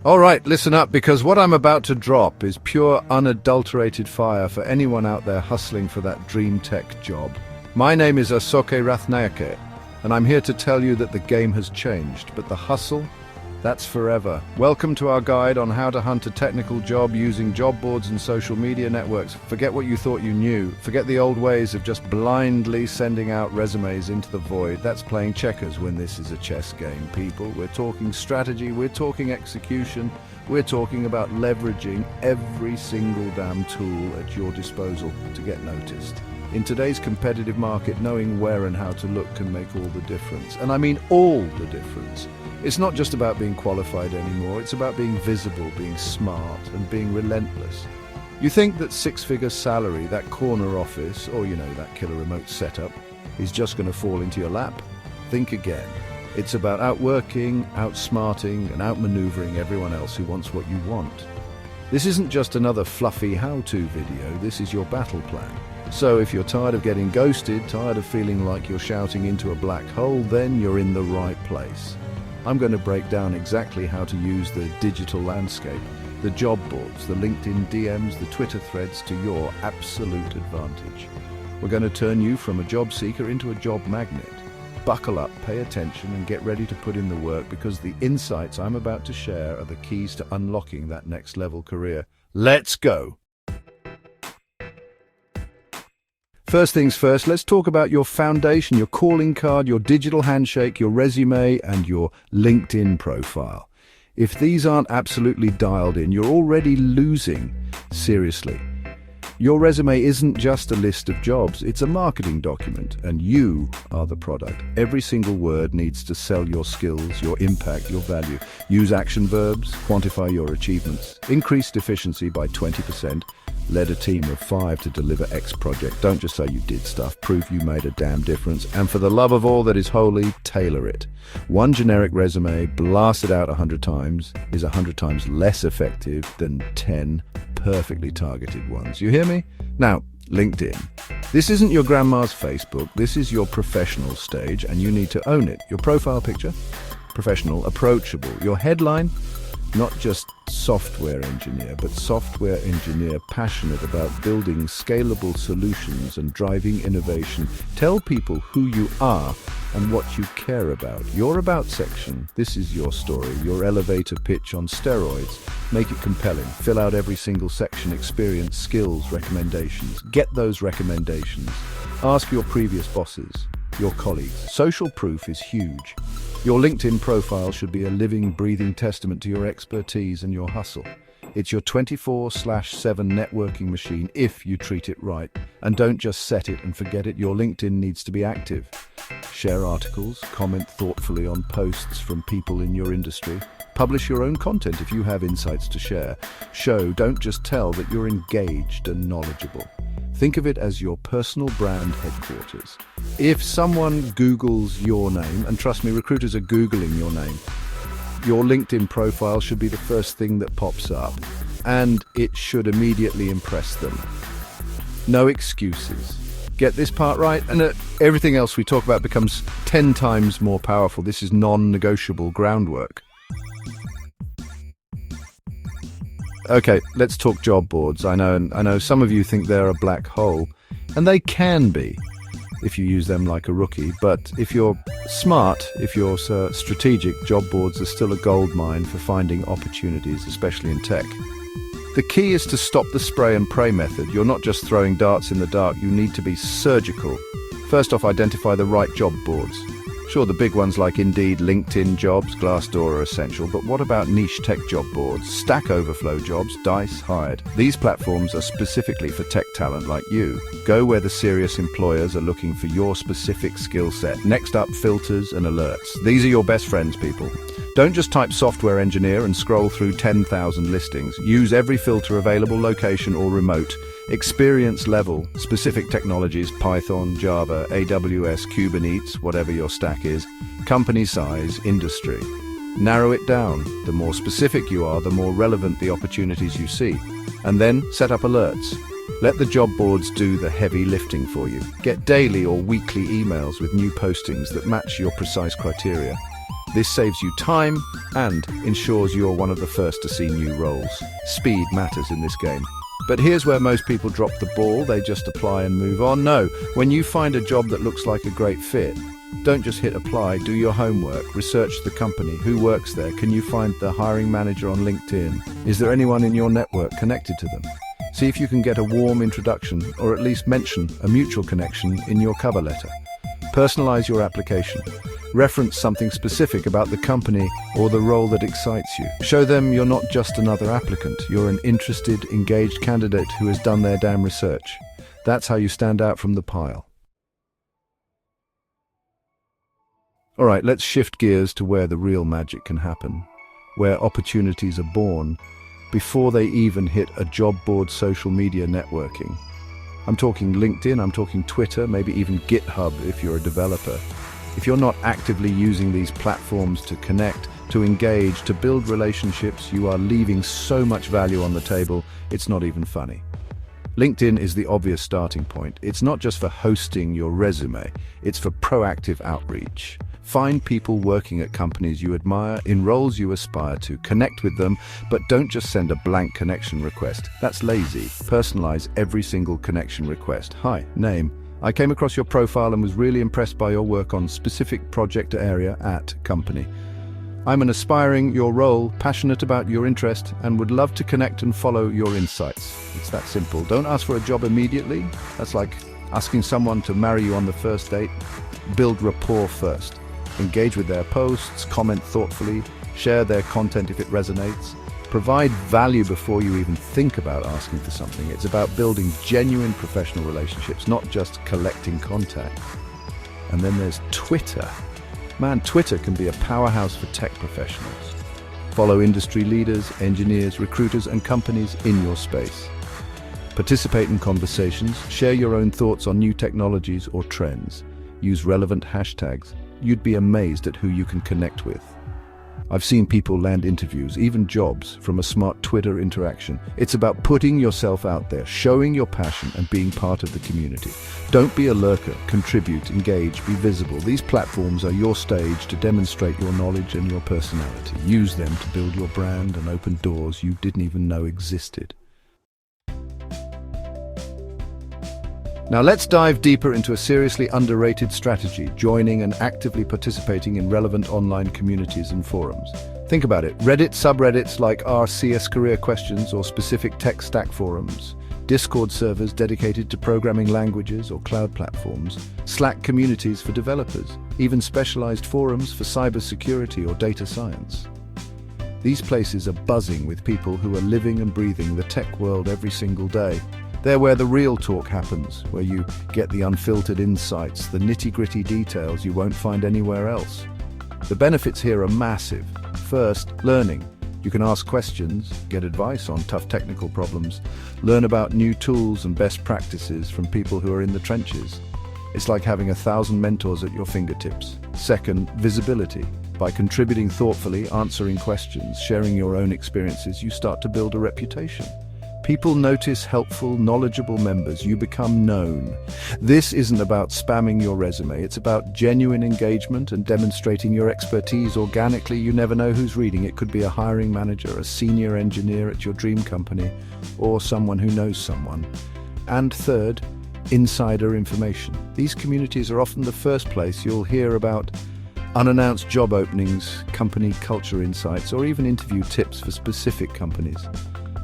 All right, listen up, because what I'm about to drop is pure, unadulterated fire for anyone out there hustling for that dream tech job. My name is Asoke Rathnayake, and I'm here to tell you that the game has changed, but the hustle, that's forever. Welcome to our guide on how to hunt a technical job using job boards and social media networks. Forget what you thought you knew. Forget the old ways of just blindly sending out resumes into the void. That's playing checkers when this is a chess game, people. We're talking strategy, we're talking execution, we're talking about leveraging every single damn tool at your disposal to get noticed. In today's competitive market, knowing where and how to look can make all the difference. And I mean all the difference. It's not just about being qualified anymore, it's about being visible, being smart, and being relentless. You think that six-figure salary, that corner office, or that killer remote setup, is just going to fall into your lap? Think again. It's about outworking, outsmarting, and outmaneuvering everyone else who wants what you want. This isn't just another fluffy how-to video, this is your battle plan. So if you're tired of getting ghosted, tired of feeling like you're shouting into a black hole, then you're in the right place. I'm going to break down exactly how to use the digital landscape, the job boards, the LinkedIn DMs, the Twitter threads to your absolute advantage. We're going to turn you from a job seeker into a job magnet. Buckle up, pay attention, and get ready to put in the work, because the insights I'm about to share are the keys to unlocking that next level career. Let's go! First things first, let's talk about your foundation, your calling card, your digital handshake, your resume, and your LinkedIn profile. If these aren't absolutely dialed in, you're already losing. Seriously. Your resume isn't just a list of jobs, it's a marketing document, and you are the product. Every single word needs to sell your skills, your impact, your value. Use action verbs, quantify your achievements, increased efficiency by 20%, led a team of 5 to deliver X project. Don't just say you did stuff, prove you made a damn difference. And for the love of all that is holy, tailor it. One generic resume blasted out 100 times is 100 times less effective than 10 perfectly targeted ones. You hear me? Now, LinkedIn. This isn't your grandma's Facebook, this is your professional stage, and you need to own it. Your profile picture? Professional, approachable. Your headline? Not just software engineer, but software engineer passionate about building scalable solutions and driving innovation. Tell people who you are and what you care about. Your About section, this is your story, your elevator pitch on steroids. Make it compelling. Fill out every single section, experience, skills, recommendations. Get those recommendations. Ask your previous bosses, your colleagues. Social proof is huge. Your LinkedIn profile should be a living, breathing testament to your expertise and your hustle. It's your 24/7 networking machine if you treat it right. And don't just set it and forget it. Your LinkedIn needs to be active. Share articles, comment thoughtfully on posts from people in your industry. Publish your own content if you have insights to share. Show, don't just tell, that you're engaged and knowledgeable. Think of it as your personal brand headquarters. If someone Googles your name, and trust me, recruiters are Googling your name, your LinkedIn profile should be the first thing that pops up, and it should immediately impress them. No excuses. Get this part right, and everything else we talk about becomes 10 times more powerful. This is non-negotiable groundwork. Okay, let's talk job boards. I know some of you think they're a black hole, and they can be if you use them like a rookie, but if you're smart, if you're strategic, job boards are still a gold mine for finding opportunities, especially in tech. The key is to stop the spray and pray method. You're not just throwing darts in the dark, you need to be surgical. First off, identify the right job boards. Sure, the big ones like Indeed, LinkedIn Jobs, Glassdoor are essential, but what about niche tech job boards? Stack Overflow Jobs, Dice, Hired. These platforms are specifically for tech talent like you. Go where the serious employers are looking for your specific skill set. Next up, filters and alerts. These are your best friends, people. Don't just type software engineer and scroll through 10,000 listings. Use every filter available, location or remote. Experience level, specific technologies, Python, Java, AWS, Kubernetes, whatever your stack is. Company size, industry. Narrow it down. The more specific you are, the more relevant the opportunities you see. And then set up alerts. Let the job boards do the heavy lifting for you. Get daily or weekly emails with new postings that match your precise criteria. This saves you time and ensures you're one of the first to see new roles. Speed matters in this game. But here's where most people drop the ball. They just apply and move on. No, when you find a job that looks like a great fit, don't just hit apply, do your homework, research the company, who works there, can you find the hiring manager on LinkedIn? Is there anyone in your network connected to them? See if you can get a warm introduction or at least mention a mutual connection in your cover letter. Personalize your application. Reference something specific about the company or the role that excites you. Show them you're not just another applicant, you're an interested, engaged candidate who has done their damn research. That's how you stand out from the pile. All right, let's shift gears to where the real magic can happen, where opportunities are born before they even hit a job board social media networking. I'm talking LinkedIn, I'm talking Twitter, maybe even GitHub if you're a developer. If you're not actively using these platforms to connect, to engage, to build relationships, you are leaving so much value on the table, it's not even funny. LinkedIn is the obvious starting point. It's not just for hosting your resume, it's for proactive outreach. Find people working at companies you admire, in roles you aspire to, connect with them, but don't just send a blank connection request. That's lazy. Personalize every single connection request. Hi, name. I came across your profile and was really impressed by your work on specific project area at company. I'm an aspiring your role, passionate about your interest, and would love to connect and follow your insights. It's that simple. Don't ask for a job immediately. That's like asking someone to marry you on the first date. Build rapport first. Engage with their posts, comment thoughtfully, share their content if it resonates. Provide value before you even think about asking for something. It's about building genuine professional relationships, not just collecting contacts. And then there's Twitter. Man, Twitter can be a powerhouse for tech professionals. Follow industry leaders, engineers, recruiters, and companies in your space. Participate in conversations, share your own thoughts on new technologies or trends. Use relevant hashtags. You'd be amazed at who you can connect with. I've seen people land interviews, even jobs, from a smart Twitter interaction. It's about putting yourself out there, showing your passion, and being part of the community. Don't be a lurker. Contribute, engage, be visible. These platforms are your stage to demonstrate your knowledge and your personality. Use them to build your brand and open doors you didn't even know existed. Now let's dive deeper into a seriously underrated strategy, joining and actively participating in relevant online communities and forums. Think about it, Reddit subreddits like r/CS career questions or specific tech stack forums, Discord servers dedicated to programming languages or cloud platforms, Slack communities for developers, even specialized forums for cybersecurity or data science. These places are buzzing with people who are living and breathing the tech world every single day. They're where the real talk happens, where you get the unfiltered insights, the nitty-gritty details you won't find anywhere else. The benefits here are massive. First, learning. You can ask questions, get advice on tough technical problems, learn about new tools and best practices from people who are in the trenches. It's like having 1,000 mentors at your fingertips. Second, visibility. By contributing thoughtfully, answering questions, sharing your own experiences, you start to build a reputation. People notice helpful, knowledgeable members. You become known. This isn't about spamming your resume. It's about genuine engagement and demonstrating your expertise organically. You never know who's reading. It could be a hiring manager, a senior engineer at your dream company, or someone who knows someone. And third, insider information. These communities are often the first place you'll hear about unannounced job openings, company culture insights, or even interview tips for specific companies.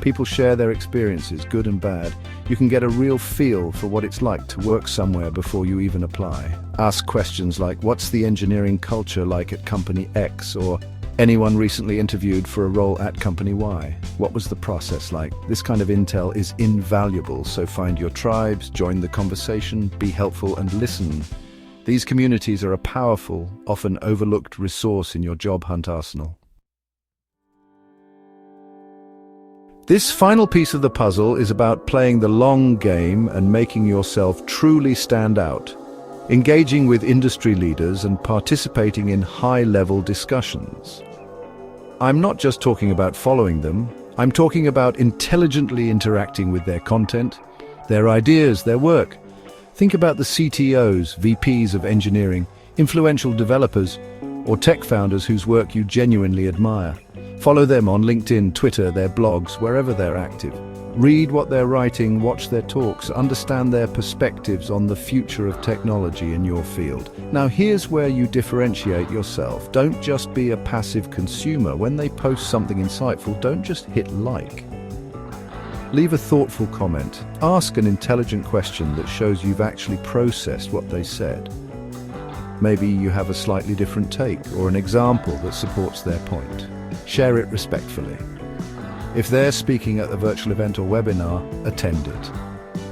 People share their experiences, good and bad. You can get a real feel for what it's like to work somewhere before you even apply. Ask questions like, what's the engineering culture like at company X? Or anyone recently interviewed for a role at company Y? What was the process like? This kind of intel is invaluable, so find your tribes, join the conversation, be helpful and listen. These communities are a powerful, often overlooked resource in your job hunt arsenal. This final piece of the puzzle is about playing the long game and making yourself truly stand out, engaging with industry leaders and participating in high-level discussions. I'm not just talking about following them, I'm talking about intelligently interacting with their content, their ideas, their work. Think about the CTOs, VPs of engineering, influential developers or tech founders whose work you genuinely admire. Follow them on LinkedIn, Twitter, their blogs, wherever they're active. Read what they're writing, watch their talks, understand their perspectives on the future of technology in your field. Now here's where you differentiate yourself. Don't just be a passive consumer. When they post something insightful, don't just hit like. Leave a thoughtful comment. Ask an intelligent question that shows you've actually processed what they said. Maybe you have a slightly different take or an example that supports their point. Share it respectfully. If they're speaking at a virtual event or webinar, attend it.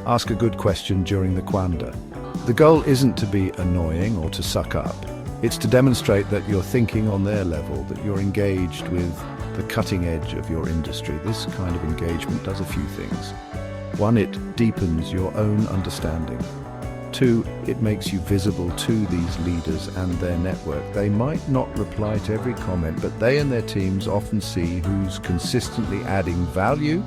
Ask a good question during the Quanda. The goal isn't to be annoying or to suck up. It's to demonstrate that you're thinking on their level, that you're engaged with the cutting edge of your industry. This kind of engagement does a few things. 1, it deepens your own understanding. 2, it makes you visible to these leaders and their network. They might not reply to every comment, but they and their teams often see who's consistently adding value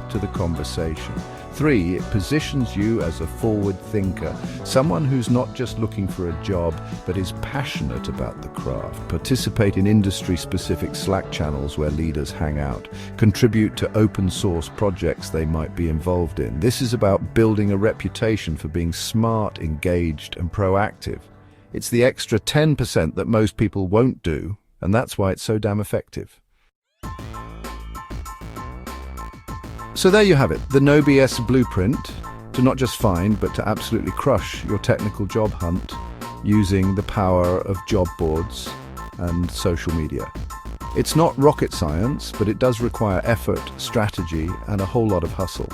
to the conversation. 3, it positions you as a forward thinker, someone who's not just looking for a job, but is passionate about the craft. Participate in industry-specific Slack channels where leaders hang out. Contribute to open-source projects they might be involved in. This is about building a reputation for being smart, engaged, and proactive. It's the extra 10% that most people won't do, and that's why it's so damn effective. So there you have it, the No BS blueprint to not just find, but to absolutely crush your technical job hunt using the power of job boards and social media. It's not rocket science, but it does require effort, strategy, and a whole lot of hustle.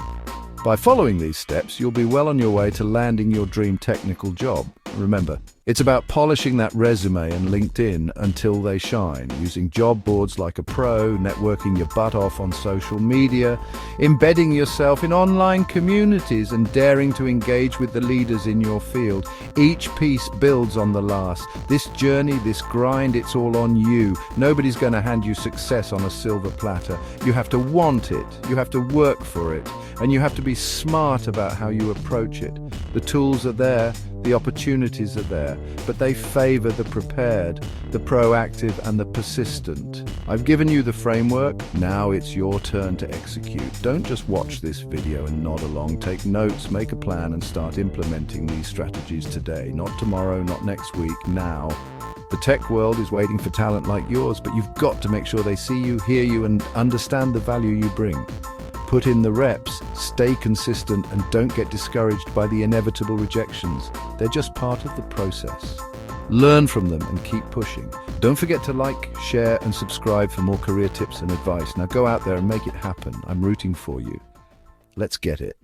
By following these steps, you'll be well on your way to landing your dream technical job. Remember, it's about polishing that resume and LinkedIn until they shine, using job boards like a pro, networking your butt off on social media, embedding yourself in online communities, and daring to engage with the leaders in your field. Each piece builds on the last. This journey, this grind, it's all on you. Nobody's going to hand you success on a silver platter. You have to want it, you have to work for it, and you have to be smart about how you approach it. The tools are there, the opportunities are there, but they favor the prepared, the proactive, and the persistent. I've given you the framework, now it's your turn to execute. Don't just watch this video and nod along. Take notes, make a plan, and start implementing these strategies today. Not tomorrow, not next week, now. The tech world is waiting for talent like yours, but you've got to make sure they see you, hear you, and understand the value you bring. Put in the reps, stay consistent, and don't get discouraged by the inevitable rejections. They're just part of the process. Learn from them and keep pushing. Don't forget to like, share, and subscribe for more career tips and advice. Now go out there and make it happen. I'm rooting for you. Let's get it.